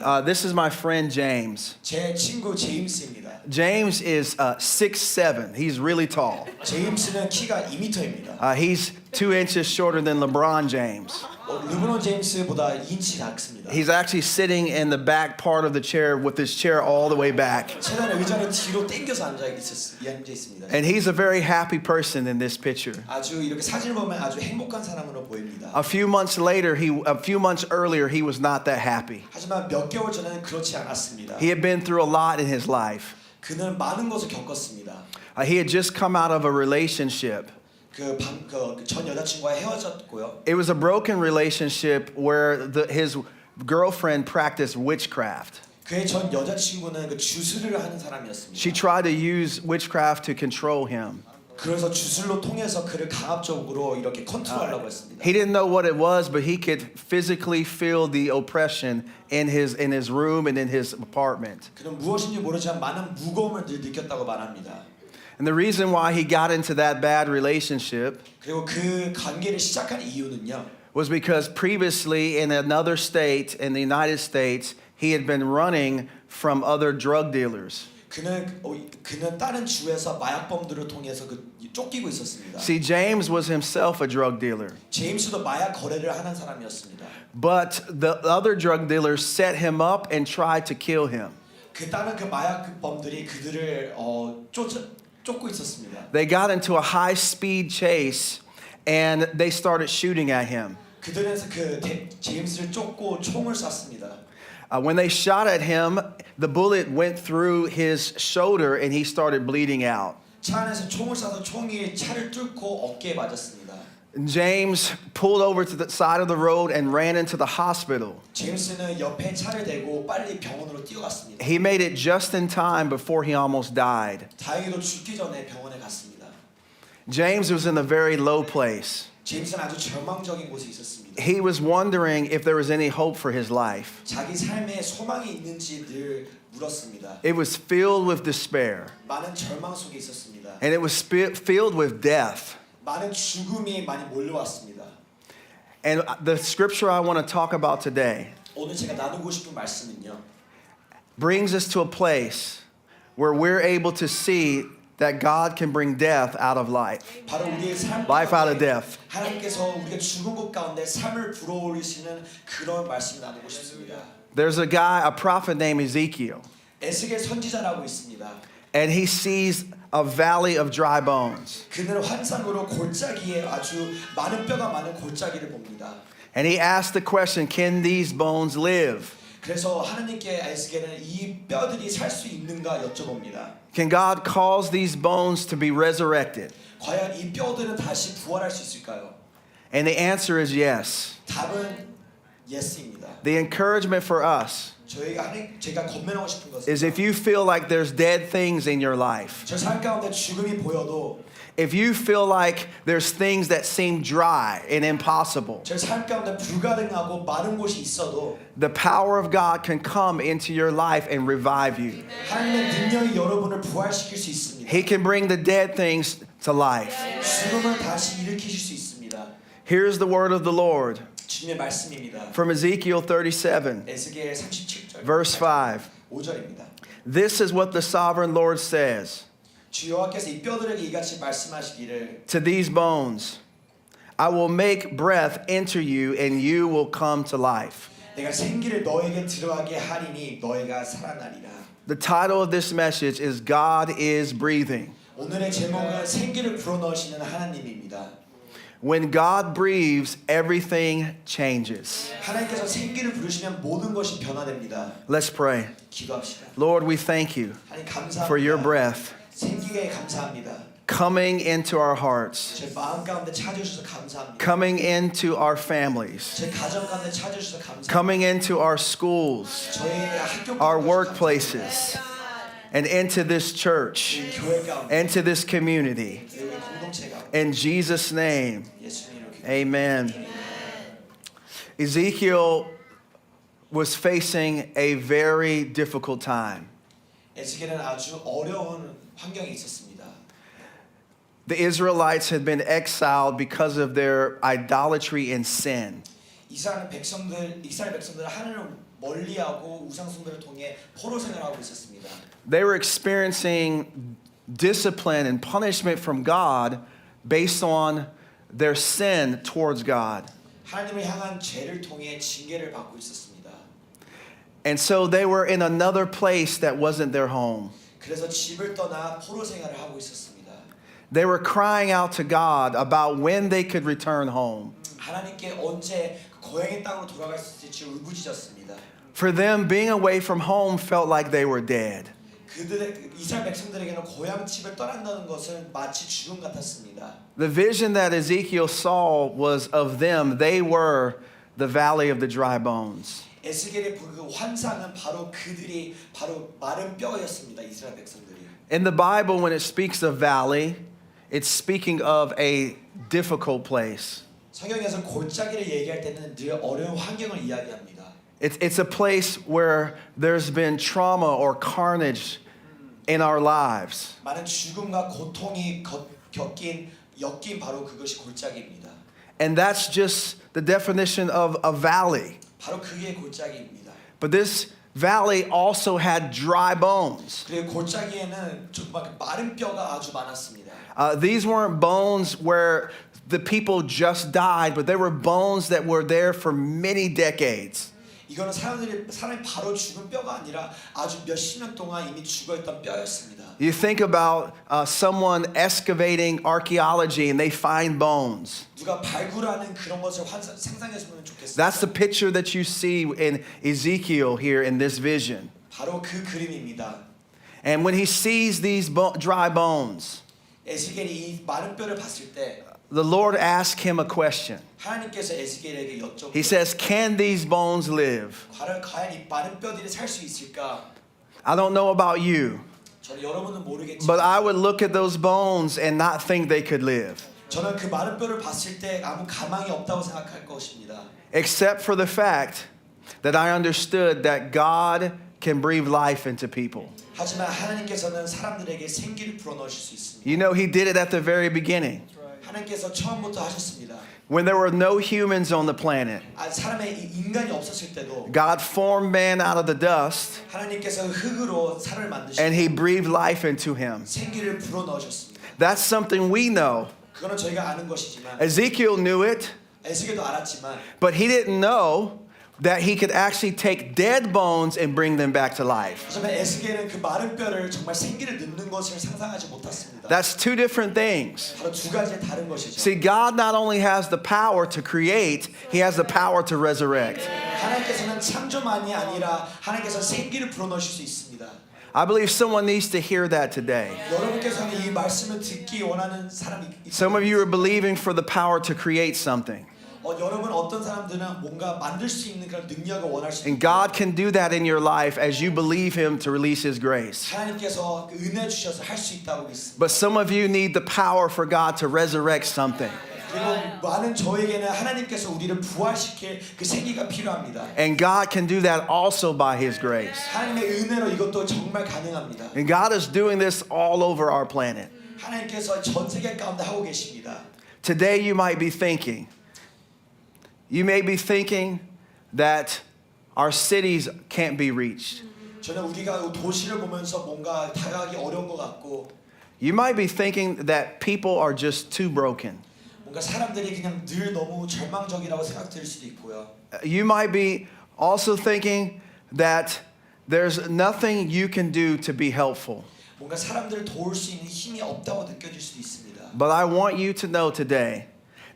This is my friend James. 제 친구 제임스입니다. James is 6'7". He's really tall. 제임스는 키가 2m입니다. He's 2 inches shorter than LeBron James. 르브론 제임스보다 2인치 작습니다. He's actually sitting in the back part of the chair with his chair all the way back. 최근에 의자를 뒤로 당겨서 앉아 있습니다. And he's a very happy person in this picture. 아주 이렇게 사진을 보면 아주 행복한 사람으로 보입니다. A few months earlier, he was not that happy. 하지만 몇 개월 전에는 그렇지 않았습니다. He had been through a lot in his life. 그는 많은 것을 겪었습니다. He had just come out of a relationship. 전 여자친구와 헤어졌고요. It was a broken relationship where his girlfriend practiced witchcraft. 그의 전 여자친구는 그 주술을 하는 사람이었습니다. She tried to use witchcraft to control him. 그래서 주술로 통해서 그를 강압적으로 이렇게 컨트롤하려고 했습니다. He didn't know what it was, but he could physically feel the oppression in his room and in his apartment. 그는 무엇인지 모르지만 많은 무거움을 늘 느꼈다고 말합니다. And the reason why he got into that bad relationship 그리고 그 관계를 시작한 이유는요. was because previously in another state in the United States, he had been running from other drug dealers. 그는 다른 주에서 마약범들을 통해서 쫓기고 있었습니다. See, James was himself a drug dealer. 제임스도 마약 거래를 하는 사람이었습니다. But the other drug dealers set him up and tried to kill him. 다른 그 마약범들이 그들을 쫓고 있었습니다. They got into a high-speed chase and they started shooting at him. 그들은 제임스를 쫓고 총을 쐈습니다. When they shot at him, the bullet went through his shoulder and he started bleeding out. 차 안에서 총을 쏴서 총이 차를 뚫고 어깨에 맞았습니다. James pulled over to the side of the road and ran into the hospital. 제임스는 옆에 차를 대고 빨리 병원으로 뛰어갔습니다. He made it just in time before he almost died. 다행히도 죽기 전에 병원에 갔습니다. James was in a very low place. 제임스는 아주 절망적인 곳에 있었습니다. He was wondering if there was any hope for his life. 자기 삶에 소망이 있는지 늘 물었습니다. It was filled with despair. 많은 절망 속에 있었습니다. And it was filled with death. 많은 죽음이 많이 몰려왔습니다. And the scripture I want to talk about today 오늘 제가 나누고 싶은 말씀은요. brings us to a place where we're able to see that God can bring death out of life. 바로 우리의 삶 Life out of death. 하나님께서 우리가 죽은 것 가운데 삶을 불어올리시는 그런 말씀을 나누고 싶습니다. There's a prophet named Ezekiel, 에스겔 선지자라고 있습니다. and he sees a valley of dry bones. 그는 환상으로 골짜기에 아주 많은 뼈가 많은 골짜기를 봅니다. And he asks the question, can these bones live? 그래서 하나님께 에스겔은 이 뼈들이 살 수 있는가 여쭤봅니다. Can God cause these bones to be resurrected? 과연 이 뼈들은 다시 부활할 수 있을까요? And the answer is yes. 답은 yes입니다. The encouragement for us 제가 건면하고 싶은 것은 is if you feel like there's dead things in your life, 저 삶 가운데 죽음이 보여도 if you feel like there's things that seem dry and impossible, 저 삶 가운데 불가능하고 마른 곳이 있어도 the power of God can come into your life and revive you. 하나님의 능력이 여러분을 부활시킬 수 있습니다. He can bring the dead things to life. 죽음을 다시 일으키실 수 있습니다. Here's the word of the Lord 주님의 말씀입니다. from Ezekiel 37, 에스겔 37절 verse 5. 5절입니다. This is what the sovereign Lord says 주 여호와께서 이 뼈들에게 이같이 말씀하시기를 to these bones. I will make breath enter you and you will come to life. 내가 생기를 너에게 들어가게 하리니 너희가 살아나리라. The title of this message is God is breathing. 오늘의 제목은 생기를 불어넣으시는 하나님입니다. When God breathes, everything changes. 하나님께서 생기를 부르시면 모든 것이 변화됩니다. Let's pray. 기도합시다. Lord, we thank you 하나님 감사합니다. for your breath 생기에 감사합니다. coming into our hearts, 제 마음 가운데 찾아주셔서 감사합니다. coming into our families, 제 가정 가운데 찾아주셔서 감사합니다. coming into our schools, 저희 학교 our 가운데 workplaces, and into this church, 감사합니다. 교회 가운데 into this community. 우리 공동체 가운데 In Jesus' name, 예수님으로 기도합니다. amen. Ezekiel was facing a very difficult time. 에스겔은 아주 어려운 환경에 있었습니다. The Israelites had been exiled because of their idolatry and sin. 이스라엘 백성들 하나님을 멀리하고 우상 숭배를 통해 포로 생활하고 있었습니다. They were experiencing discipline and punishment from God based on their sin towards God. 하나님을 향한 죄를 통해 징계를 받고 있었습니다. And so they were in another place that wasn't their home. 그래서 집을 떠나 포로 생활을 하고 있었습니다. They were crying out to God about when they could return home. 하나님께 언제 그 고향의 땅으로 돌아갈 수 있을지 울부짖었습니다. For them, being away from home felt like they were dead. 그들의 이스라엘 백성들에게는 고향 집을 떠난다는 것은 마치 죽음 같았습니다. The vision that Ezekiel saw was of them. They were the valley of the dry bones. 에스겔의 그 환상은 바로 그들이 바로 마른 뼈였습니다. 이스라엘 백성들이. In the Bible, when it speaks of valley, it's speaking of a difficult place. 성경에서 골짜기를 얘기할 때는 늘 어려운 환경을 이야기합니다. It's a place where there's been trauma or carnage in our lives. 많은 죽음과 고통이 엮인 바로 그것이 골짜기입니다. And that's just the definition of a valley. 바로 그게 골짜기입니다. But this valley also had dry bones. 그리고 골짜기에는 정말 마른 뼈가 아주 많았습니다. These weren't bones where the people just died, but they were bones that were there for many decades. 이거는 사람이 바로 죽은 뼈가 아니라 아주 몇십 년 동안 이미 죽어있던 뼈였습니다. You think about someone excavating archaeology and they find bones. 누가 발굴하는 그런 것을 상상해보면 좋겠습니다. That's the picture that you see in Ezekiel here in this vision. 바로 그 그림입니다. And when he sees these dry bones, 에스겔이 이 마른 뼈를 봤을 때 the Lord asked him a question. 하나님께서 에스겔에게 여쭤보고 He says, "Can these bones live?" 과연 이 마른 뼈들이 살 수 있을까? I don't know about you, 저는 여러분은 모르겠지만 but I would look at those bones and not think they could live, 저는 그 마른 뼈를 봤을 때 아무 가망이 없다고 생각할 것입니다. except for the fact that I understood that God can breathe life into people. 하지만 하나님께서는 사람들에게 생기를 불어넣으실 수 있습니다. You know, he did it at the very beginning. 하나님께서 처음부터 하셨습니다. When there were no humans on the planet, 사람의 인간이 없었을 때도 God formed man out of the dust 하나님께서 흙으로 사람을 and 만드시고 he breathed life into him. 생기를 불어넣으셨습니다. That's something we know. 그거는 저희가 아는 것이지만 Ezekiel knew it, 에스겔도 알았지만 but he didn't know that he could actually take dead bones and bring them back to life. 하지만 에스겔은 그 마른 뼈를 정말 생기를 넣는 것을 상상하지 못했습니다. That's two different things. 바로 두 가지의 다른 것이죠. See, God not only has the power to create, he has the power to resurrect. 하나님께서는 창조만이 아니라 하나님께서 생기를 불어넣으실 수 있습니다. I believe someone needs to hear that today. 여러분께서는 이 말씀을 듣기 원하는 사람이 Some of you are believing for the power to create something. 여러분 어떤 사람들은 뭔가 만들 수 있는 그런 능력을 원할 수 And 있고 God can do that in your life as you believe him to release his grace. 하나님께서 그 은혜 주셔서 할 수 있다고 믿습니다. But some of you need the power for God to resurrect something. 그리고 많은 저에게는 하나님께서 우리를 부활시킬 그 생기가 필요합니다. And God can do that also by his grace. 하나님의 은혜로 이것도 정말 가능합니다. And God is doing this all over our planet. 하나님께서 전 세계 가운데 하고 계십니다. Today you might be thinking, that our cities can't be reached. 저는 우리가 도시를 보면서 뭔가 다가가기 어려운 것 같고 You might be thinking that people are just too broken. 뭔가 사람들이 그냥 늘 너무 절망적이라고 생각될 수도 있고요. You might be also thinking that there's nothing you can do to be helpful. 뭔가 사람들을 도울 수 있는 힘이 없다고 느껴질 수도 있습니다. But I want you to know today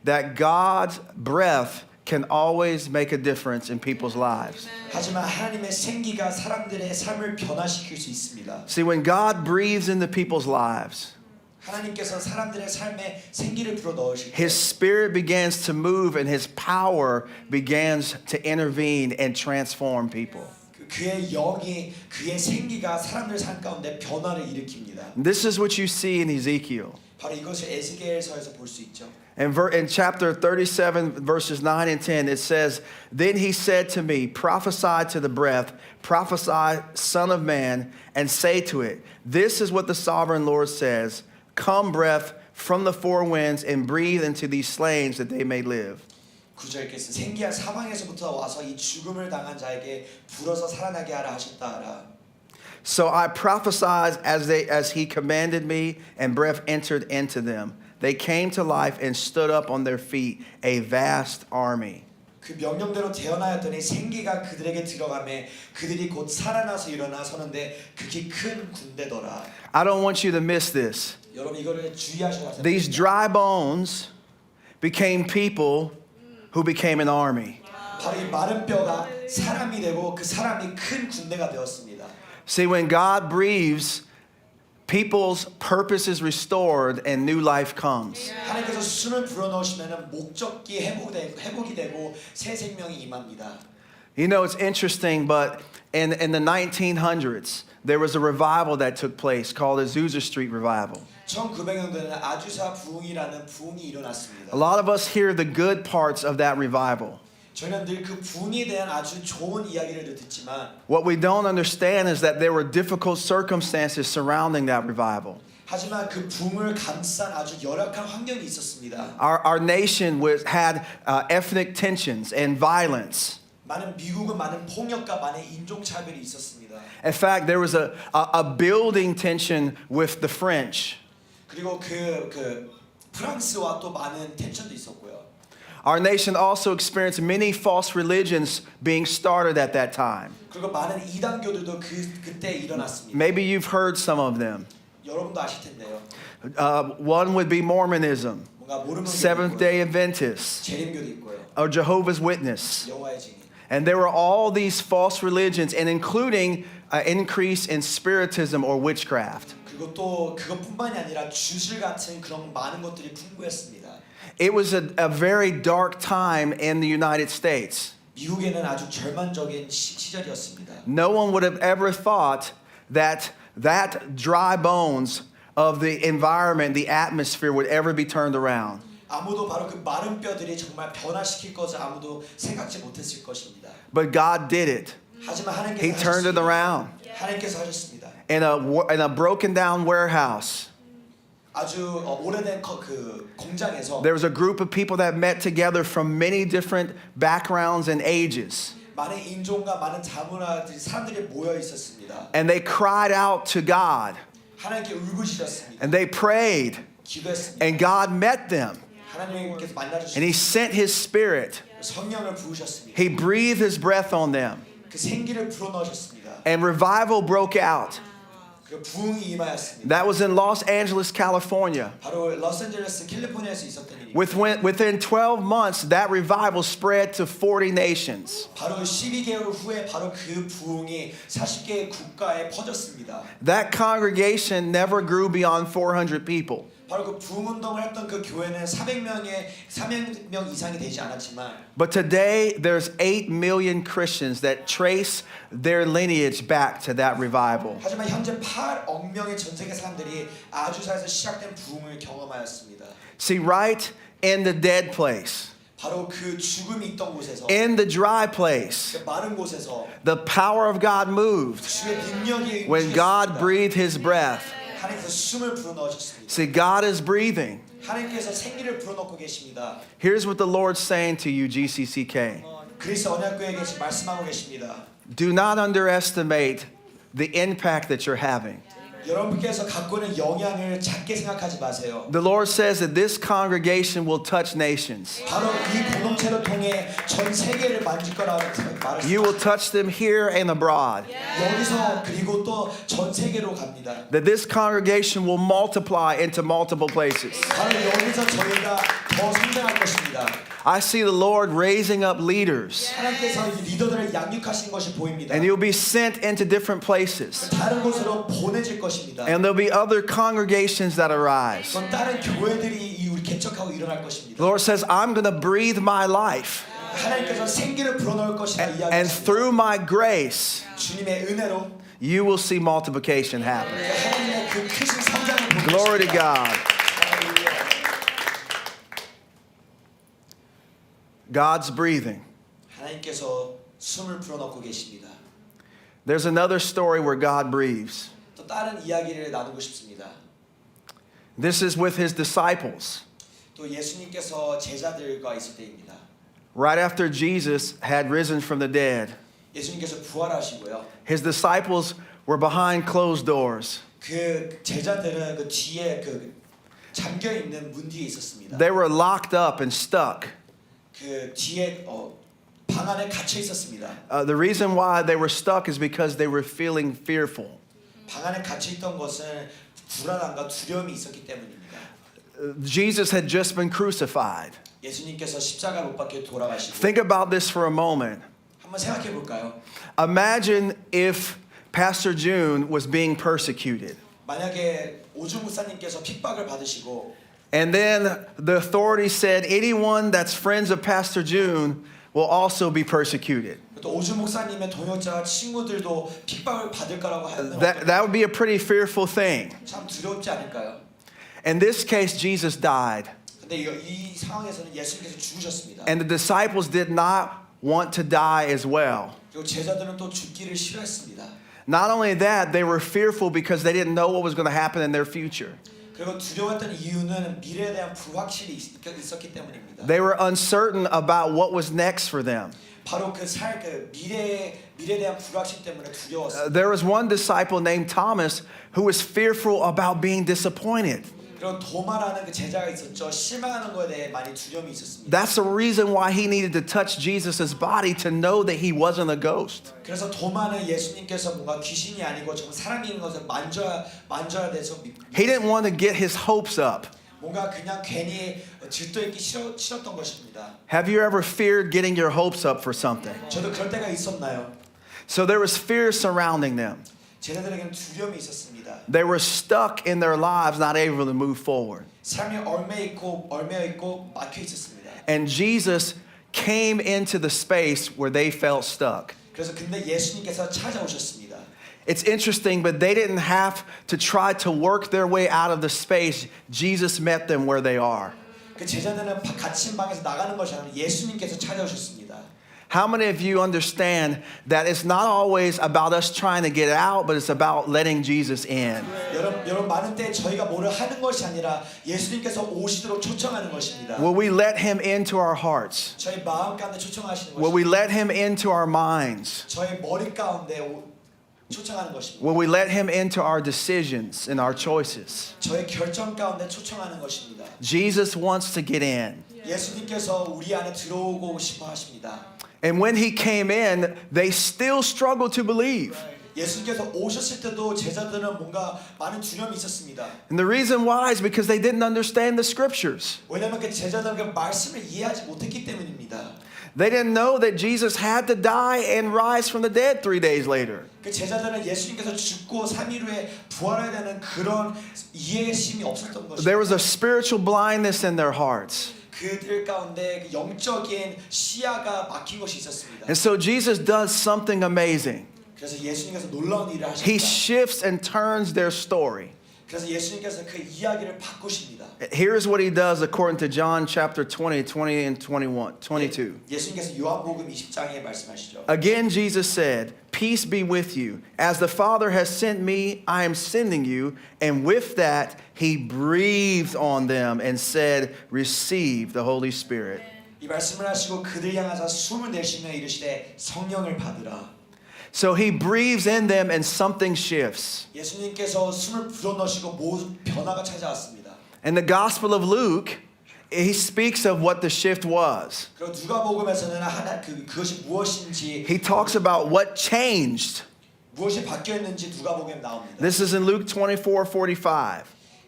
that God's breath can always make a difference in people's lives. 하지만 하나님의 생기가 사람들의 삶을 변화시킬 수 있습니다. See, when God breathes into people's lives, 하나님께서 사람들의 삶에 생기를 불어 넣으실 때 his spirit begins to move and his power begins to intervene and transform people. 그의 영이 그의 생기가 사람들 삶 가운데 변화를 일으킵니다. This is what you see in Ezekiel. 바로 이것을 에스겔서에서 볼 수 있죠. In chapter 37, verses 9 and 10, it says, "Then he said to me, prophesy to the breath, prophesy, son of man, and say to it, this is what the sovereign Lord says, come breath from the four winds and breathe into these slain that they may live." 9절 읽겠습니다. 생기한 사방에서부터 와서 이 죽음을 당한 자에게 불어서 살아나게 하라 하셨다 하라. So I prophesied as he commanded me, and breath entered into them. They came to life and stood up on their feet, a vast army. 그 명령대로 태어나였더니 생기가 그들에게 들어가매 그들이 곧 살아나서 일어나 서는데 극히 큰 군대더라. I don't want you to miss this. 여러분 이거를 주의하셔야 합니다. These dry bones became people who became an army. 바로 이 마른 뼈가 사람이 되고 그 사람이 큰 군대가 되었습니다. See, when God breathes, people's purpose is restored and new life comes. 하나님께서 숨을 불어넣으시면 목적이 회복이 되고 새 생명이 임합니다. You know, it's interesting, but in the 1900s, there was a revival that took place called the Azusa Street Revival. 1900년대에는 아주사 부흥이라는 부흥이 일어났습니다. A lot of us hear the good parts of that revival. 저희는 늘 그 부흥에 대한 아주 좋은 이야기를 듣지만 What we don't understand is that there were difficult circumstances surrounding that revival. 하지만 그 부흥을 감싼 아주 열악한 환경이 있었습니다. Our nation had ethnic tensions and violence. 많은 미국은 많은 폭력과 많은 인종 차별이 있었습니다. In fact, there was a building tension with the French. 그리고 그 프랑스와 또 많은 텐션도 있었고요. Our nation also experienced many false religions being started at that time. 그리고 많은 이단교들도 그때 일어났습니다. Maybe you've heard some of them. 여러분도 아실 텐데요. One would be Mormonism, 뭔가 모르는 Seventh Day Adventists, 재림교도 있고요. or Jehovah's Witness. 여호와의 증인. And there were all these false religions, and including an increase in spiritism or witchcraft. 그리고 또 그것뿐만이 아니라 주술 같은 그런 많은 것들이 풍부했습니다. It was a very dark time in the United States. 미국에는 아주 절망적인 시절이었습니다. No one would have ever thought that dry bones of the environment, the atmosphere would ever be turned around. 아무도 바로 그 마른 뼈들이 정말 변화시킬 것을 아무도 생각지 못했을 것입니다. But God did it. 하지만 He 하나님께서 turned it around. 하나님께서 하셨습니다. In a broken down warehouse, 아주 오래된 그 공장에서 there was a group of people that met together from many different backgrounds and ages. 많은 인종과 많은 자문화들이 사람들이 모여 있었습니다. And they cried out to God. 하나님께 울부짖었습니다. And they prayed. 기도했습니다. And God met them. 하나님께서 And He 만나주셨습니다. sent His Spirit. 성령을 부으셨습니다. He breathed His breath on them. 그 생기를 불어넣으셨습니다. And revival broke out. 그 부흥이 임하였습니다. That was in Los Angeles, California. 바로 로스앤젤레스 캘리포니아에서 있었던 일입니다. Within 12 months, that revival spread to 40 nations. 바로 12개월 후에 바로 그 부흥이 40개의 국가에 퍼졌습니다. That congregation never grew beyond 400 people. 바로 그 부흥 운동을 했던 그 교회는 400명 이상이 되지 않았지만 But today, there's 8 million Christians that trace their lineage back to that revival. 하지만 현재 8억 명의 전 세계 사람들이 아주사에서 시작된 부흥을 경험하였습니다. See, right in the dead place, 바로 그 죽음이 있던 곳에서 in the dry place, 그 마른 곳에서 the power of God moved 주의 능력이 when God breathed His breath. 하나님께서 숨을 불어넣으셨습니다. See, God is breathing. 하나님께서 생기를 불어넣고 계십니다. Here's what the Lord's saying to you, GCCK. 그리스 언약교회에게 지금 말씀하고 계십니다. Do not underestimate the impact that you're having. 여러분께서 갖고 있는 영향을 작게 생각하지 마세요. The Lord says that this congregation will touch nations. 바로 이 공동체를 통해 전 세계를 만질 거라고 You will 말했습니다. touch them here and abroad. 여기서 그리고 또 전 세계로 갑니다. That this congregation will multiply into multiple places. 바로 여기서 저희가 더 성장할 것입니다. I see the Lord raising up leaders, 하나님께서 이 리더들을 양육하신 것이 보입니다. and you'll be sent into different places. 다른 곳으로 보내질 것입니다. And there'll be other congregations that arise. 그건 다른 교회들이 우리 개척하고 일어날 것입니다. The Lord says, I'm going to breathe my life. 하나님께서 생기를 불어넣을 것이라 And 이야기하십니다. through my grace, 주님의 은혜로 you will see multiplication happen. 하나님의 그 크신 성장을 보고 Glory to 계십니다. God. God's breathing. 하나님께서 숨을 불어넣고 계십니다. There's another story where God breathes. 또 다른 이야기를 나누고 싶습니다. This is with His disciples. 또 예수님께서 제자들과 있을 때입니다. right after Jesus had risen from the dead, 예수님께서 부활하시고요. his disciples were behind closed doors. 그 제자들은 그 뒤에 그 잠겨 있는 문 뒤에 있었습니다. They were locked up and stuck. 그 뒤에 방 안에 갇혀 있었습니다. The reason why they were stuck is because they were feeling fearful. 방 안에 갇혀 있던 것은 불안함과 두려움이 있었기 때문입니다. Jesus had just been crucified. 예수님께서 십자가 못 박혀 돌아가시고 Think about this for a moment. 한번 생각해 볼까요? Imagine if Pastor June was being persecuted. 만약에 오주 목사님께서 핍박을 받으시고 And then the authorities said anyone that's friends of Pastor June will also be persecuted. 또 오주 목사님의 동역자와 친구들도 핍박을 받을 거라고 하는 That would be a pretty fearful thing. 참 두렵지 않을까요? In this case, Jesus died. 근데 이 상황에서는 예수님께서 죽으셨습니다. And the disciples did not want to die as well. 그리고 제자들은 또 죽기를 싫어했습니다. Not only that, they were fearful because they didn't know what was going to happen in their future. 그리고 두려웠던 이유는 미래에 대한 불확실이 있었기 때문입니다. They were uncertain about what was next for them. 바로 그 미래에 대한 불확실 때문에 두려웠어요. There was one disciple named Thomas who was fearful about being disappointed. 그리고 도마라는 그 제자가 있었죠. 실망하는 것에 대해 많이 두려움이 있었습니다. That's the reason why he needed to touch Jesus' body to know that he wasn't a ghost. 그래서 도마는 예수님께서 뭔가 귀신이 아니고 정말 사람인 것을 만져야 돼서 He didn't want to get his hopes up. 뭔가 그냥 괜히 질도 있기 싫었던 것입니다. Have you ever feared getting your hopes up for something? 저도 그럴 때가 있었나요? So there was fear surrounding them. 제자들에게는 두려움이 있었습니다. They were stuck in their lives, not able to move forward. 삶이 얼매여 있고 막혀 있었습니다. And Jesus came into the space where they felt stuck. 그래서 근데 예수님께서 찾아오셨습니다. It's interesting, but they didn't have to try to work their way out of the space. Jesus met them where they are. 그 제자들은 갇힌 방에서 나가는 것이 아니라 예수님께서 찾아오셨습니다. How many of you understand that it's not always about us trying to get out, but it's about letting Jesus in? 여러분 많은 때 저희가 뭐를 하는 것이 아니라 예수님께서 오시도록 초청하는 것입니다. Will we let him into our hearts? 저희 마음 가운데 초청하시는 Will we 것입니다. let him into our minds? 저희 머리 가운데 초청하는 것입니다. Will we let him into our decisions and our choices? 저희 결정 가운데 초청하는 것입니다. Jesus wants to get in. 예수님께서 우리 안에 들어오고 싶어 하십니다. And when he came in, they still struggled to believe. 예수님께서 오셨을 때도 제자들은 뭔가 많은 두려움이 있었습니다. And the reason why is because they didn't understand the scriptures. 왜냐하면 그 제자들은 그 말씀을 이해하지 못했기 때문입니다. They didn't know that Jesus had to die and rise from the dead 3 days later. 그 제자들은 예수님께서 죽고 3일 후에 부활해야 되는 그런 이해심이 없었던 것입니다. There was a spiritual blindness in their hearts. 그들 가운데 그 영적인 시야가 막힌 것이 있었습니다. And so Jesus does something amazing. 그래서 예수님께서 놀라운 일을 He 하십니다. shifts and turns their story. 그래서 예수님께서 그 이야기를 바꾸십니다. Here's what he does according to John chapter 20, 20 and 22. 예수님께서 요한복음 20장에 말씀하시죠. Again, Jesus said, "Peace be with you. As the Father has sent me, I am sending you." And with that, he breathed on them and said, "Receive the Holy Spirit." 이 말씀을 하시고 그들 향하사 숨을 내쉬며 이르시되 성령을 받으라. So he breathes in them and something shifts. 예수님께서 숨을 불어넣으시고 모든 변화가 찾아왔습니다. In the Gospel of Luke, he speaks of what the shift was. 그리고 누가복음에서는 그것이 무엇인지 He talks about what changed. 무엇이 바뀌었는지 누가복음에 나옵니다. This is in Luke 24:45.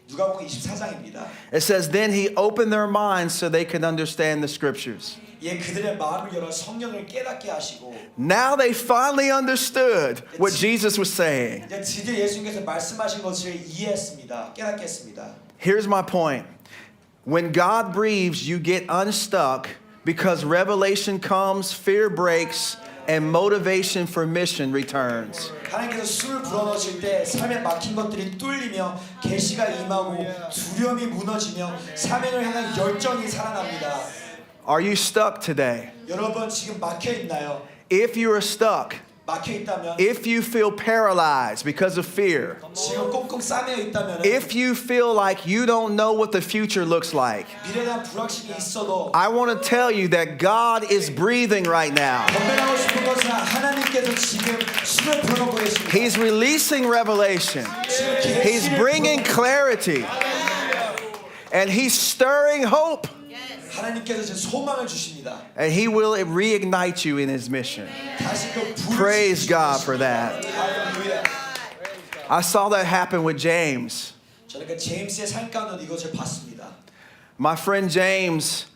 누가복음 24장입니다. It says, "Then he opened their minds so they could understand the scriptures." 예, 그들의 마음을 열어 성령을 깨닫게 하시고 Now they finally understood what Jesus was saying. 이제 드디어 예수님께서 말씀하신 것을 이해했습니다. 깨닫게 했습니다. Here's my point. When God breathes, you get unstuck because revelation comes, fear breaks, and motivation for mission returns. 하나님께서 숨을 불어넣으실 때 삶에 막힌 것들이 뚫리며 계시가 임하고 두려움이 무너지며 사명을 향한 열정이 살아납니다. Are you stuck today? 여러분 지금 막혀 있나요? If you are stuck, 막혀 있다면, if you feel paralyzed because of fear, 지금 꽁꽁 싸매어 있다면, if you feel like you don't know what the future looks like, 미래에 대한 불확실이 있어도 I want to tell you that God is breathing right now. 건면하고 싶은 것은 하나님께서 지금 숨을 불어넣고 계십니다. He's releasing revelation. 지금 He's 계시를 bringing clarity. And he's stirring hope. 하나님께서 지금 소망을 주십니다. And he will reignite you in his mission. 다시 그 불을 Praise 지피시고 God for 계십니다. that. 할렐루야. I saw that happen with James. 저는 그 제임스의 삶 가운데 이것을 봤습니다. My friend James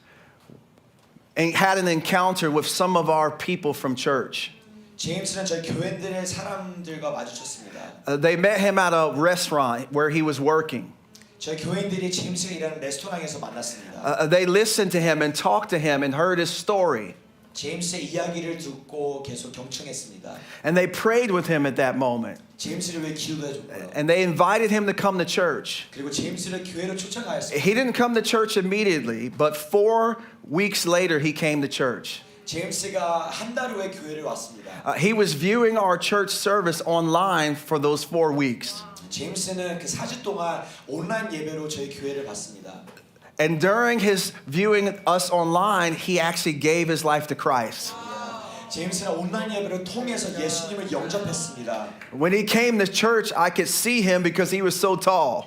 had an encounter with some of our people from church. 제임스는 저희 교회들의 사람들과 마주쳤습니다. They met him at a restaurant where he was working. 저희 교인들이 제임스가 일하는 레스토랑에서 만났습니다. They listened to him and talked to him and heard his story. 제임스의 이야기를 듣고 계속 경청했습니다. And they prayed with him at that moment. 제임스를 위해 기도해 줬고요. And they invited him to come to church. 그리고 제임스를 교회로 초청하였습니다. He didn't come to church immediately, but 4 weeks later he came to church. 제임스가 한 달 후에 교회를 왔습니다. He was viewing our church service online for those 4 weeks. 제임스는 그 4주 동안 온라인 예배로 저희 교회를 봤습니다. And during his viewing us online, he actually gave his life to Christ. 제임스는 온라인 예배를 통해서 예수님을 영접했습니다. When he came to church, I could see him because he was so tall.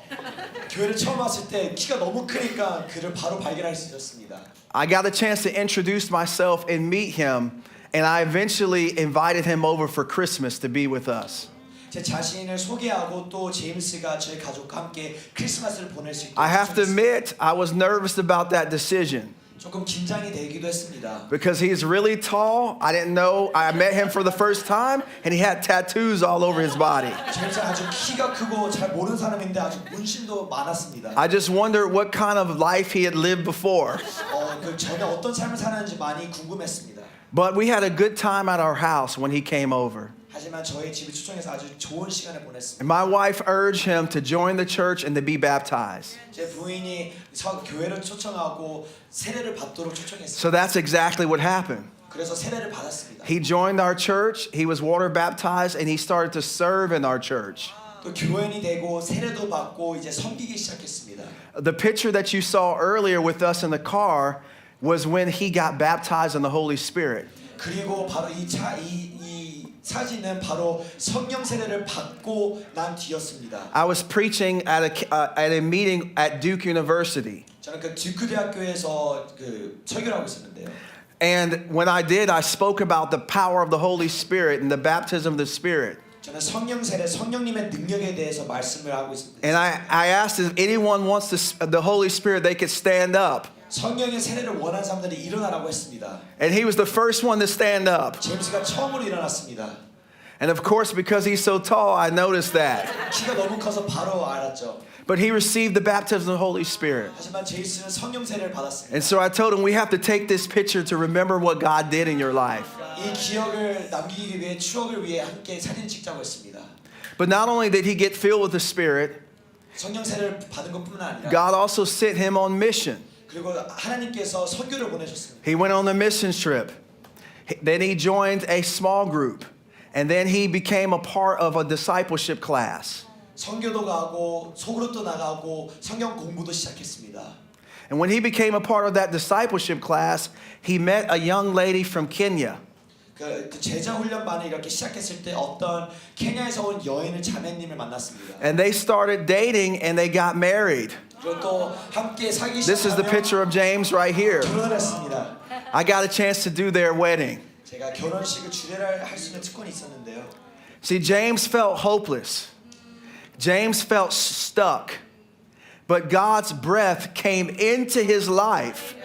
교회를 처음 왔을 때 키가 너무 크니까 그를 바로 발견할 수 있었습니다. I got a chance to introduce myself and meet him, and I eventually invited him over for Christmas to be with us. 제 자신을 소개하고 또 제임스가 저희 가족과 함께 크리스마스를 보낼 수 있게 I have to 초청했습니다. admit, I was nervous about that decision 조금 긴장이 되기도 했습니다. because he's really tall. I didn't know. I met him for the first time, and he had tattoos all over his body. 제임스가 아주 키가 크고 잘 모르는 사람인데 아주 문신도 많았습니다. I just wondered what kind of life he had lived before. 그 전에 어떤 삶을 살았는지 많이 궁금했습니다. But we had a good time at our house when he came over. 하지만 저희 집에 초청해서 아주 좋은 시간을 보냈습니다. And my wife urged him to join the church and to be baptized. 제 부인이 교회를 초청하고 세례를 받도록 초청했습니다. So that's exactly what happened. 그래서 세례를 받았습니다. He joined our church, he was water baptized, and he started to serve in our church. 또 교인이 되고 세례도 받고 이제 섬기기 시작했습니다. The picture that you saw earlier with us in the car was when he got baptized in the Holy Spirit. 그리고 바로 이 사진은 바로 성령 세례를 받고 난 뒤였습니다. I was preaching at a meeting at Duke University. 저는 그 듀크 대학교에서 그 설교를 하고 있었는데요. And when I did, I spoke about the power of the Holy Spirit and the baptism of the Spirit. 저는 성령 세례, 성령님의 능력에 대해서 말씀을 하고 있습니다. And I asked if anyone wants the Holy Spirit, they could stand up. 성령의 세례를 원하는 사람들이 일어나라고 했습니다. And he was the first one to stand up. 제임스가 처음으로 일어났습니다. And of course, because he's so tall, I noticed that. 키가 너무 커서 바로 알았죠. But he received the baptism of the Holy Spirit. 하지만 제임스는 성령 세례를 받았습니다. And so I told him, we have to take this picture to remember what God did in your life. 이 기억을 남기기 위해 추억을 위해 함께 사진 찍자고 했습니다. But not only did he get filled with the Spirit, 성령 세례를 받은 것뿐만 아니라 God also sent him on mission. 그리고 하나님께서 선교를 보내셨습니다. He went on a mission trip. Then he joined a small group. And then he became a part of a discipleship class. 선교도 가고 속으로도 나가고 성경 공부도 시작했습니다. And when he became a part of that discipleship class, he met a young lady from Kenya. 그 제자 훈련반을 이렇게 시작했을 때 어떤 케냐에서 온 여인을 자매님을 만났습니다. And they started dating and they got married. 그리고 또 함께 사귀기 This is the 시작하며 picture of James right here. 결혼을 했습니다. I got a chance to do their wedding. 제가 결혼식을 주례를 할 수 있는 특권이 있었는데요. See, James felt hopeless. James felt stuck. But God's breath came into his life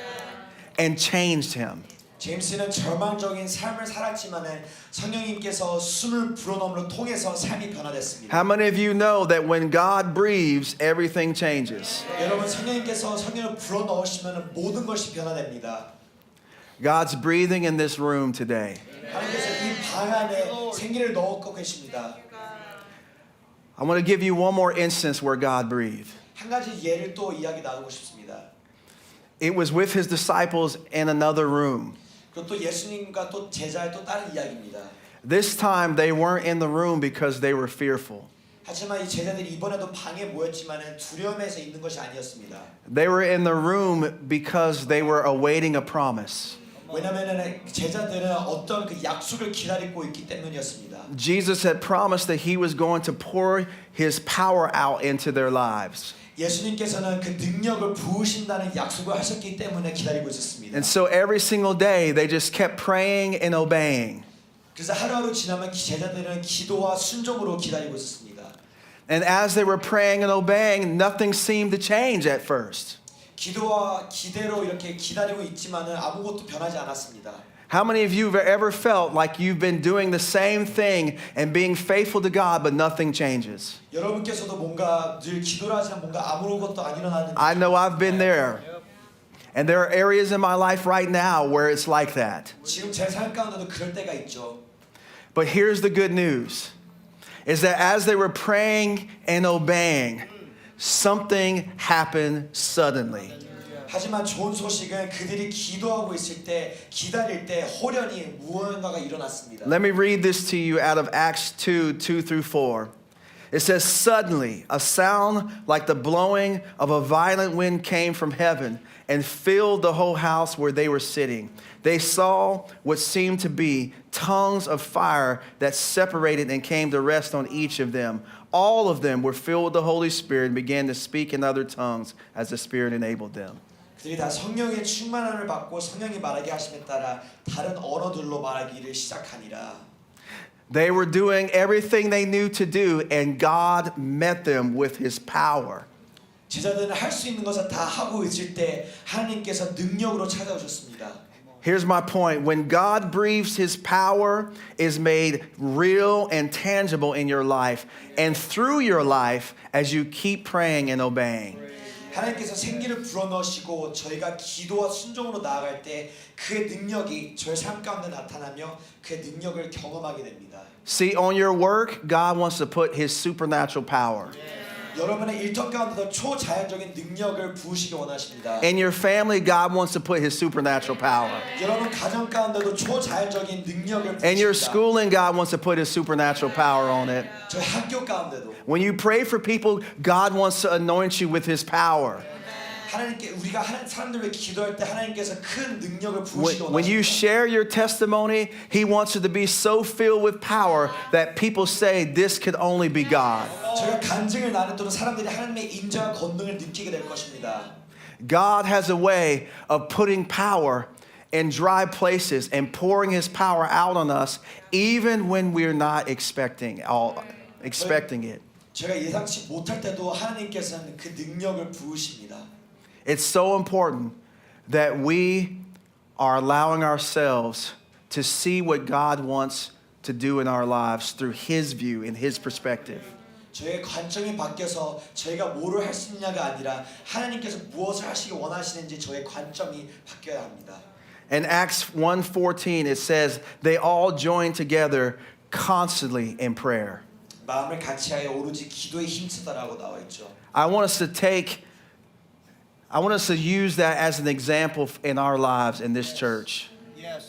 and changed him. 제임스는 절망적인 삶을 살았지만은 성령님께서 숨을 불어넣음으로 통해서 삶이 변화됐습니다. How many of you know that when God breathes, everything changes? 여러분 성령님께서 성령을 불어넣으시면 모든 것이 변화됩니다. God's breathing in this room today. 하나님께서 이 방 안에 생기를 넣고 계십니다. I want to give you one more instance where God breathed. 한 가지 예를 또 이야기 나누고 싶습니다. It was with his disciples in another room. 그리고 또 예수님과 또 제자의 또 다른 이야기입니다. This time they weren't in the room because they were fearful. 하지만 이 제자들이 이번에도 방에 모였지만은 두려움에서 있는 것이 아니었습니다. They were in the room because they were awaiting a promise. 왜냐면은 제자들은 어떤 그 약속을 기다리고 있기 때문이었습니다. Jesus had promised that he was going to pour his power out into their lives. 예수님께서는 그 능력을 부으신다는 약속을 하셨기 때문에 기다리고 있었습니다. And so every single day they just kept praying and obeying. 그래서 하루하루 지나면 제자들은 기도와 순종으로 기다리고 있었습니다. And as they were praying and obeying, nothing seemed to change at first. 기도와 기대로 이렇게 기다리고 있지만은 아무것도 변하지 않았습니다. How many of you have ever felt like you've been doing the same thing and being faithful to God, but nothing changes? 여러분께서도 뭔가 늘 기도를 하지만 뭔가 아무것도 안 일어나는 I know I've been there. And there are areas in my life right now where it's like that. 지금 제 삶 가운데도 그럴 때가 있죠. But here's the good news, is that as they were praying and obeying, something happened suddenly. 하지만 좋은 소식은 그들이 기도하고 있을 때 기다릴 때 호련히 무언가가 일어났습니다. Let me read this to you out of Acts 2:2-4. It says, suddenly a sound like the blowing of a violent wind came from heaven and filled the whole house where they were sitting. They saw what seemed to be tongues of fire that separated and came to rest on each of them. All of them were filled with the Holy Spirit and began to speak in other tongues as the Spirit enabled them. 그들이 다 성령의 충만함을 받고 성령이 말하게 하심에 따라 다른 언어들로 말하기를 시작하니라. They were doing everything they knew to do, and God met them with his power. 제자들은 할 수 있는 것을 다 하고 있을 때 하나님께서 능력으로 찾아오셨습니다. Here's my point. When God breathes his power is made real and tangible in your life and through your life as you keep praying and obeying. 하나님께서 생기를 불어넣으시고 저희가 기도와 순종으로 나아갈 때 그의 능력이 저의 삶 가운데 나타나며 그의 능력을 경험하게 됩니다. See, on your work, God wants to put his supernatural power. 여러분의 일터 가운데도 초자연적인 능력을 부으시기 원하십니다. In your family, God wants to put his supernatural power. 여러분 가정 가운데도 초자연적인 능력을 In your 부으십니다. schooling, God wants to put his supernatural power on it. 저희 학교 가운데도 When you pray for people, God wants to anoint you with his power. 하나님께 우리가 하나님 사람들 위해 기도할 때 하나님께서 큰 능력을 부으시기 When you 원하십니다. share your testimony, he wants you to be so filled with power that people say this could only be God. 저희가 간증을 나누도록 사람들이 하나님의 인자와 권능을 느끼게 될 것입니다. God has a way of putting power in dry places and pouring his power out on us even when we're not expecting it. 제가 예상치 못할 때도 하나님께서는 그 능력을 부으십니다. It's so important that we are allowing ourselves to see what God wants to do in our lives through his view and his perspective. 저의 관점이 바뀌어서 저희가 뭐를 할 수 있냐가 아니라 하나님께서 무엇을 하시기 원하시는지 저의 관점이 바뀌어야 합니다. In Acts 1:14 it says they all joined together constantly in prayer. 마음을 같이하여 오로지 기도에 힘쓰다라고 나와 있죠. I want us to use that as an example in our lives in this church.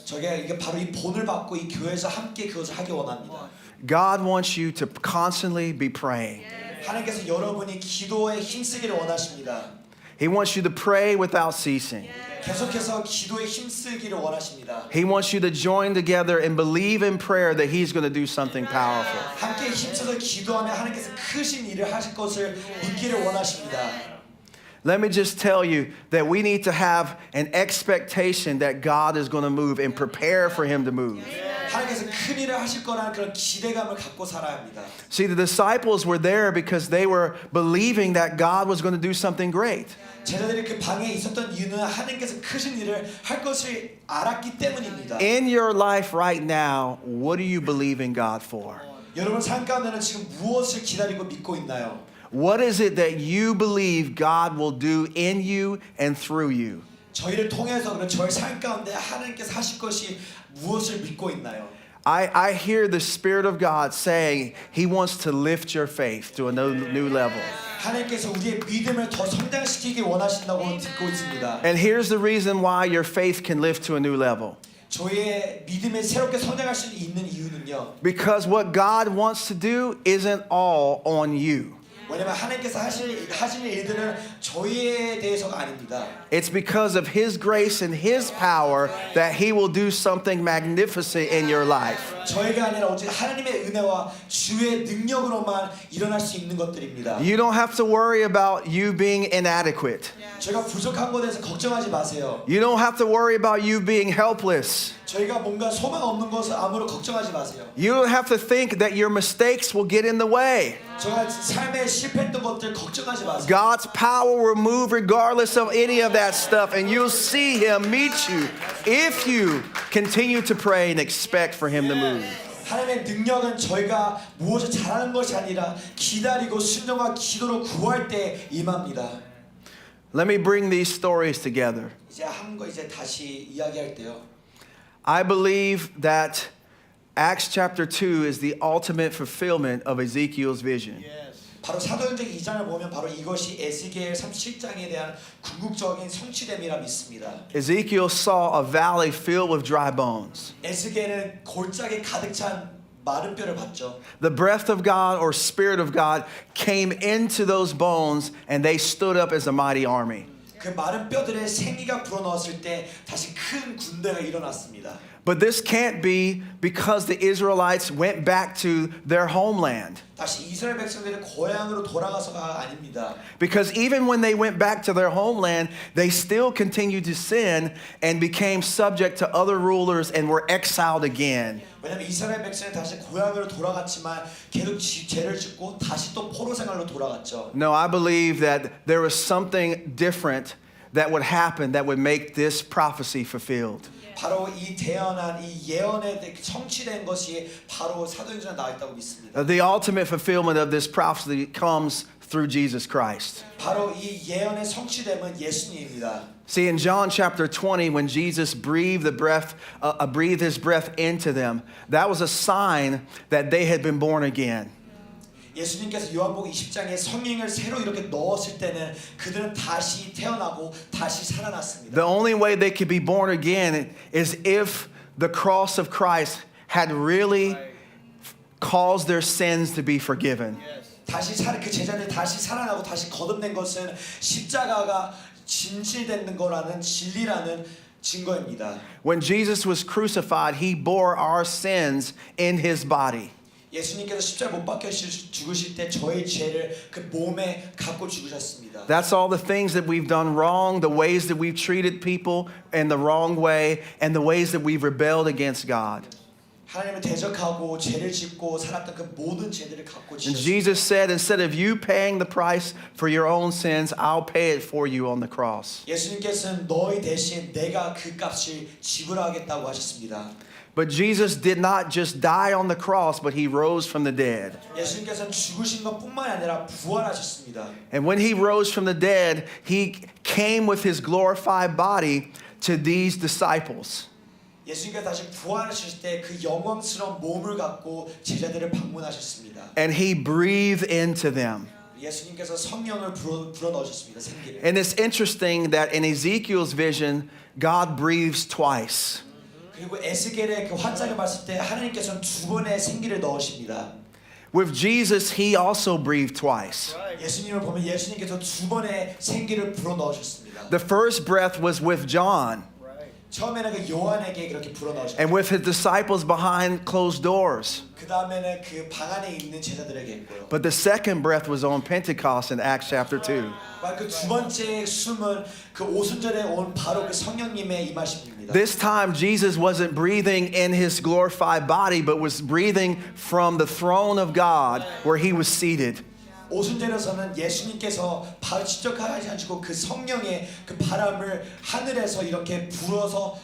저게 이게 바로 이 본을 받고 이 교회에서 함께 그것을 하기 원합니다. God wants you to constantly be praying. 하나님께서 여러분이 기도에 힘쓰기를 원하십니다. He wants you to pray without ceasing. 계속해서 기도에 힘쓰기를 원하십니다. He wants you to join together and believe in prayer that he's going to do something powerful. 함께 힘써서 기도하며 하나님께서 크신 일을 하실 것을 믿기를 원하십니다. Let me just tell you that we need to have an expectation that God is going to move and prepare for him to move. 하나님께서 큰 일을 하실 거라는 그런 기대감을 갖고 살아야 합니다. See, the disciples were there because they were believing that God was going to do something great. 제자들이 그 방에 있었던 이유는 하나님께서 크신 일을 할 것을 알았기 때문입니다. In your life right now, what are you believing God for? 여러분 삶 가운데는 지금 무엇을 기다리고 믿고 있나요? What is it that you believe God will do in you and through you? 저희를 통해서 그런 저희 삶 가운데 하나님께서 하실 것이 무엇을 믿고 있나요? I hear the Spirit of God saying He wants to lift your faith to a new level. 하나님께서 우리의 믿음을 더 성장시키기 원하신다고 듣고 있습니다. And here's the reason why your faith can lift to a new level. 저희의 믿음에 새롭게 성장할 수 있는 이유는요. Because what God wants to do isn't all on you. 왜냐면 하나님께서 하시는 일들은 저희에 대해서가 아닙니다. It's because of His grace and His power that He will do something magnificent in your life. 저희가 아니라 오직 하나님의 은혜와 주의 능력으로만 일어날 수 있는 것들입니다. You don't have to worry about you being inadequate. 저희가 부족한 것에 대해서 걱정하지 마세요. You don't have to worry about you being helpless. 저희가 뭔가 소망 없는 것을 아무런 걱정하지 마세요. You don't have to think that your mistakes will get in the way. 저희가 삶에 실패했던 것들 걱정하지 마세요. God's power will move regardless of any of that stuff, and you'll see Him meet you if you continue to pray and expect for Him to move. 하나님의 능력은 저희가 무엇을 잘하는 것이 아니라 기다리고 순종과 기도로 구할 때 임합니다. Let me bring these stories together. 이제 한 거 이제 다시 이야기할 때요. I believe that Acts chapter 2 is the ultimate fulfillment of Ezekiel's vision. 바로 사도행전 2장을 보면 바로 이것이 에스겔 37장에 대한 궁극적인 성취됨이라 믿습니다. Ezekiel saw a valley filled with dry bones. 에스겔은 골짜기 가득 찬 마른 뼈를 봤죠. The breath of God or Spirit of God came into those bones and they stood up as a mighty army. 그 마른 뼈들에 생기가 불어넣었을 때 다시 큰 군대가 일어났습니다. But this can't be because the Israelites went back to their homeland. 다시 이스라엘 백성들이 고향으로 돌아가서가 아닙니다. Because even when they went back to their homeland, they still continued to sin and became subject to other rulers and were exiled again. 왜냐하면 이스라엘 백성이 다시 고향으로 돌아갔지만 계속 죄를 짓고 다시 또 포로 생활로 돌아갔죠. No, I believe that there was something different that would happen that would make this prophecy fulfilled. 바로 이 대언한 이 예언에 성취된 것이 바로 사도행전에 나와 있다고 믿습니다. The ultimate fulfillment of this prophecy comes through Jesus Christ. 바로 이 예언의 성취됨은 예수님입니다. See, in John chapter 20, when Jesus breathed his breath into them, that was a sign that they had been born again. 예수님께서 요한복음 20장에 성령을 새로 이렇게 넣었을 때는 그들은 다시 태어나고 다시 살아났습니다. The only way they could be born again is if the cross of Christ had really caused their sins to be forgiven. 다시 그 제자들이 다시 살아나고 다시 거듭낸 것은 십자가가 진실된 거라는 진리라는 증거입니다. When Jesus was crucified, he bore our sins in his body. 예수님께서 십자가 못 박혀 죽으실 때 저의 죄를 그 몸에 갖고 죽으셨습니다. That's all the things that we've done wrong, the ways that we've treated people in the wrong way, and the ways that we've rebelled against God. 하나님을 대적하고 죄를 짓고 살았던 그 모든 죄들을 갖고 And 지셨습니다. Jesus said, instead of you paying the price for your own sins, I'll pay it for you on the cross. 예수님께서는 너희 대신 내가 그 값을 지불하겠다고 하셨습니다. But Jesus did not just die on the cross, but he rose from the dead. 예수님께서는 죽으신 것뿐만 아니라 부활하셨습니다. And when he rose from the dead, he came with his glorified body to these disciples. 예수님께서 다시 부활하실 때 그 영광스러운 몸을 갖고 제자들을 방문하셨습니다. And he breathed into them. 예수님께서 성령을 불어 넣으셨습니다. 생기를. And it's interesting that in Ezekiel's vision, God breathes twice. 그리고 에스겔의 그 환상을 봤을 때 하나님께서는 두 번의 생기를 넣으십니다. With Jesus, he also breathed twice. 예수님을 보면 예수님께서 두 번의 생기를 불어 넣으셨습니다. The first breath was with John 처음에는 그 요한에게 그렇게 불어 넣으셨고 and with his disciples behind closed doors. 그 다음에는 그 방 안에 있는 제자들에게 했고요. But the second breath was on Pentecost in Acts chapter 2. 그 두 번째 숨은 그 오순절에 온 바로 그 성령님의 임하심입니다. This time, Jesus wasn't breathing in his glorified body, but was breathing from the throne of God where he was seated. 오순절에서는 예수님께서 바로 직접 하시고 그 성령의 그 바람을 하늘에서 이렇게 불어서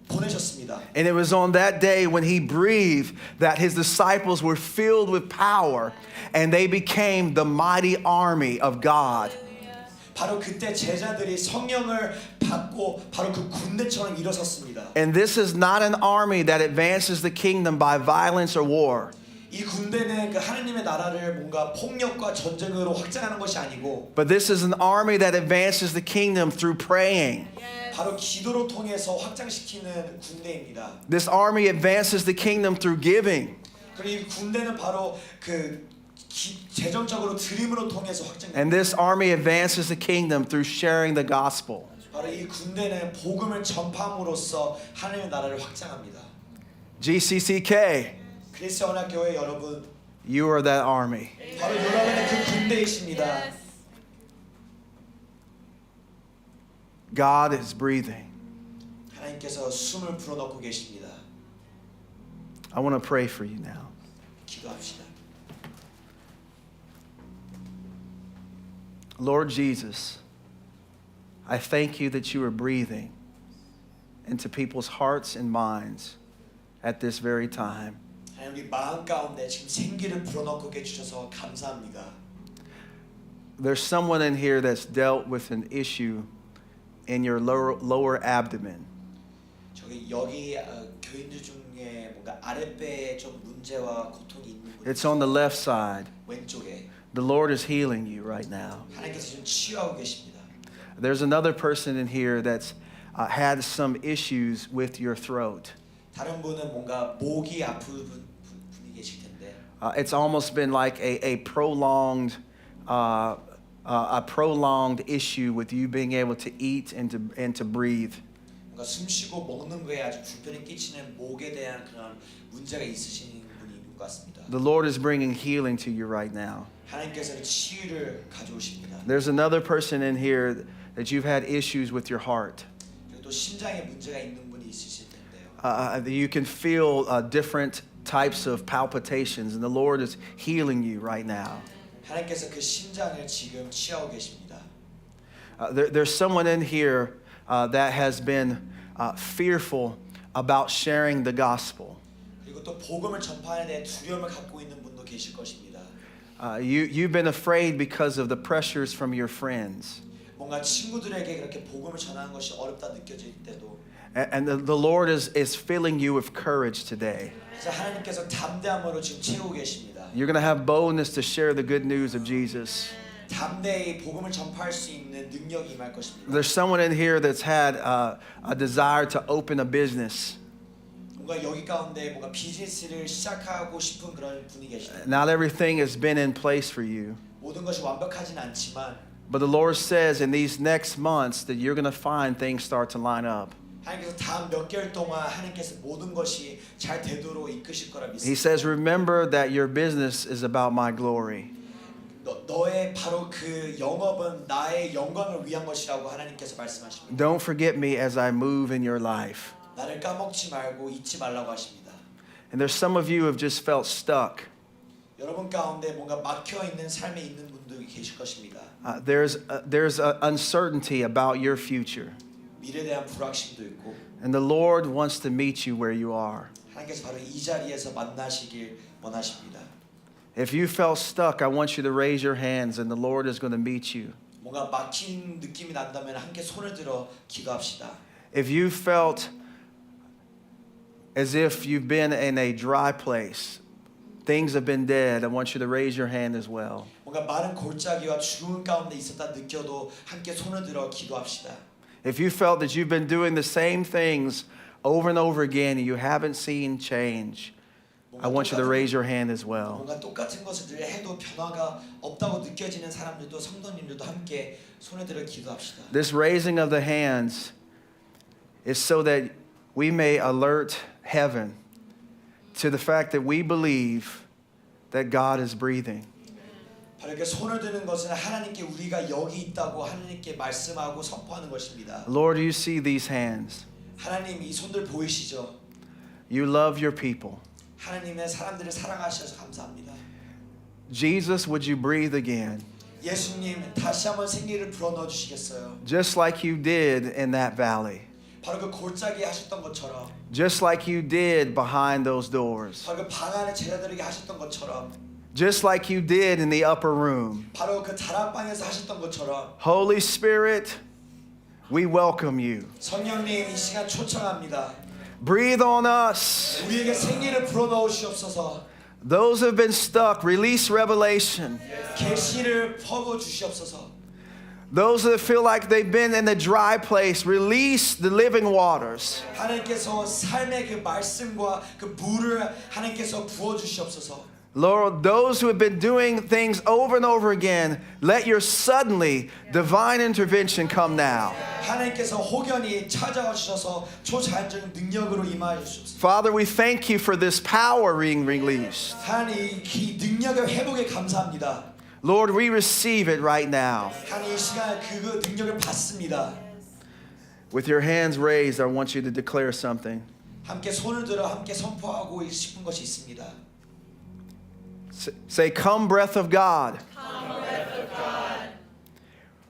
보내셨습니다. And it was on that day when he breathed that his disciples were filled with power and they became the mighty army of God. 바로 그때 제자들이 성령을 받고 바로 그 군대처럼 일어섰습니다. And this is not an army that advances the kingdom by violence or war. 이 이 군대는 그 하나님의 나라를 뭔가 폭력과 전쟁으로 확장하는 것이 아니고 but this is an army that advances the kingdom through praying. 바로 기도로 통해서 확장시키는 군대입니다. This army advances the kingdom through giving. 그리고 이 군대는 바로 그 재정적으로 드림으로 통해서 확장됩니다. And this army advances the kingdom through sharing the gospel. 바로 이 군대는 복음을 전파함으로써 하나님의 나라를 확장합니다. GCCK, 그리스도 언약교회 여러분, you are that army. 바로 여러분의 그 군대이십니다. God is breathing. 하나님께서 숨을 불어넣고 계십니다. I want to pray for you now. 기도합시다. Lord Jesus, I thank you that you are breathing into people's hearts and minds at this very time. 하나님 우리 마음 가운데 지금 생기를 불어넣고 계주셔서 감사합니다. There's someone in here that's dealt with an issue in your lower abdomen. 여기 교인들 중에 뭔가 아랫배에 좀 문제와 고통이 있는 분. It's on the left side. 왼쪽에 The Lord is healing you right now. 하나님께서 지금 치유하고 계십니다. There's another person in here that's had some issues with your throat. 다른 분은 뭔가 목이 아픈 분이 계실 텐데. It's almost been like a prolonged issue with you being able to eat and to breathe. 뭔가 숨쉬고 먹는 거에 아주 불편을 끼치는 목에 대한 그런 문제가 있으신 분이 있는 것 같습니다. The Lord is bringing healing to you right now. 하나님께서는 치유를 가져오십니다. There's another person in here that you've had issues with your heart. 그리고 또 심장에 문제가 있는 분이 있으실 텐데요. You can feel different types of palpitations, and the Lord is healing you right now. 하나님께서 그 심장을 지금 치유하고 계십니다. There's someone in here that has been fearful about sharing the gospel. 그리고 또 복음을 전파하는 데 두려움을 갖고 있는 분도 계실 것입니다. You've been afraid because of the pressures from your friends. 뭔가 친구들에게 그렇게 복음을 전하는 것이 어렵다 느껴질 때도 And the Lord is filling you with courage today. 그래서 하나님께서 담대함으로 지금 채우고 계십니다. You're going to have boldness to share the good news of Jesus. 담대히 복음을 전파할 수 있는 능력이 임할 것입니다. There's someone in here that's had a desire to open a business. 뭔가 여기 가운데 뭔가 비즈니스를 시작하고 싶은 그런 분이 계시다. Not everything has been in place for you. 모든 것이 완벽하진 않지만 But the Lord says in these next months that you're going to find things start to line up. 하나님께서 다음 몇 개월 동안 하나님께서 모든 것이 잘 되도록 이끄실 거라 He 믿습니다. says, remember that your business is about my glory. 너의 바로 그 영업은 나의 영광을 위한 것이라고 하나님께서 말씀하십니다. Don't forget me as I move in your life. 나를 까먹지 말고 잊지 말라고 하십니다. And there's some of you who have just felt stuck. 여러분 가운데 뭔가 막혀 있는 삶에 있는 분들이 계실 것입니다. There's a uncertainty about your future. 미래에 대한 불확실도 있고 And the Lord wants to meet you where you are. 하나님께서 바로 이 자리에서 만나시길 원하십니다. If you felt stuck, I want you to raise your hands and the Lord is going to meet you. 뭔가 막힌 느낌이 난다면 함께 손을 들어 기도합시다. If you felt as if you've been in a dry place, things have been dead, I want you to raise your hand as well. 뭔가 마른 골짜기와 죽음 가운데 있었다 느껴도 함께 손을 들어 기도합시다. If you felt that you've been doing the same things over and over again and you haven't seen change, I want you to raise your hand as well. 뭔가 똑같은 것을 늘 해도 변화가 없다고 느껴지는 사람들도 성도님들도 함께 손을 들어 기도합시다. This raising of the hands is so that we may alert heaven to the fact that we believe that God is breathing. 바로 이렇게 손을 드는 것은 하나님께 우리가 여기 있다고 하나님께 말씀하고 선포하는 것입니다. Lord, you see these hands. 하나님 이 손들 보이시죠? You love your people. 하나님의 사람들을 사랑하셔서 감사합니다. Jesus, would you breathe again? 예수님 다시 한번 생기를 불어넣어 주시겠어요? Just like you did in that valley. 바로 그 골짜기에 하셨던 것처럼 Just like you did behind those doors. 바로 그 방 안에 제자들에게 하셨던 것처럼 Just like you did in the upper room. 바로 그 다락방에서 하셨던 것처럼 Holy Spirit, we welcome you. 성령님 이 시간 초청합니다. Breathe on us. 우리에게 생기를 불어넣으시옵소서. Those who have been stuck, release revelation. 계시를 퍼부 주시옵소서. Those that feel like they've been in the dry place, release the living waters. 하나님께서 삶의 그 말씀과 그 물을 하나님께서 부어 주시옵소서. Lord, those who have been doing things over and over again, let your suddenly divine intervention come now. 하나님께서 혹연히 찾아와 주셔서 초자연적인 능력으로 임하여 주옵소서. Father, we thank you for this power being released. 하나님 이 능력의 회복에 감사합니다. Lord, we receive it right now. 하나님 이 시간 그 능력을 받습니다. With your hands raised, I want you to declare something. 함께 손을 들어 함께 선포하고 싶은 것이 있습니다. Say, come breath of God. Come, breath of God.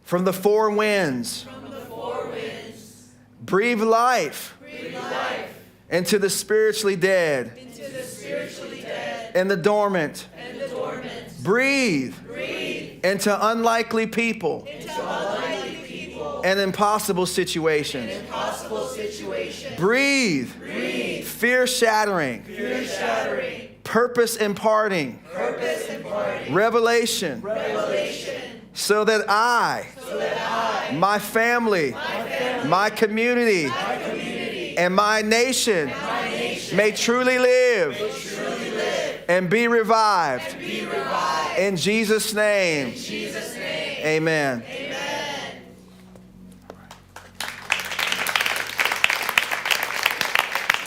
From the four winds. From the four winds. Breathe life. Breathe life. Into the spiritually dead. Into the spiritually dead. And the dormant. And the dormant. Breathe. Breathe. Into unlikely people. Into unlikely people. And impossible situations. And impossible situations. Breathe. Breathe. Fear shattering. Fear shattering. Purpose imparting. Purpose imparting. Revelation. Revelation. So that I, my family, my community, and my nation may truly live and be revived. In Jesus' name. Amen.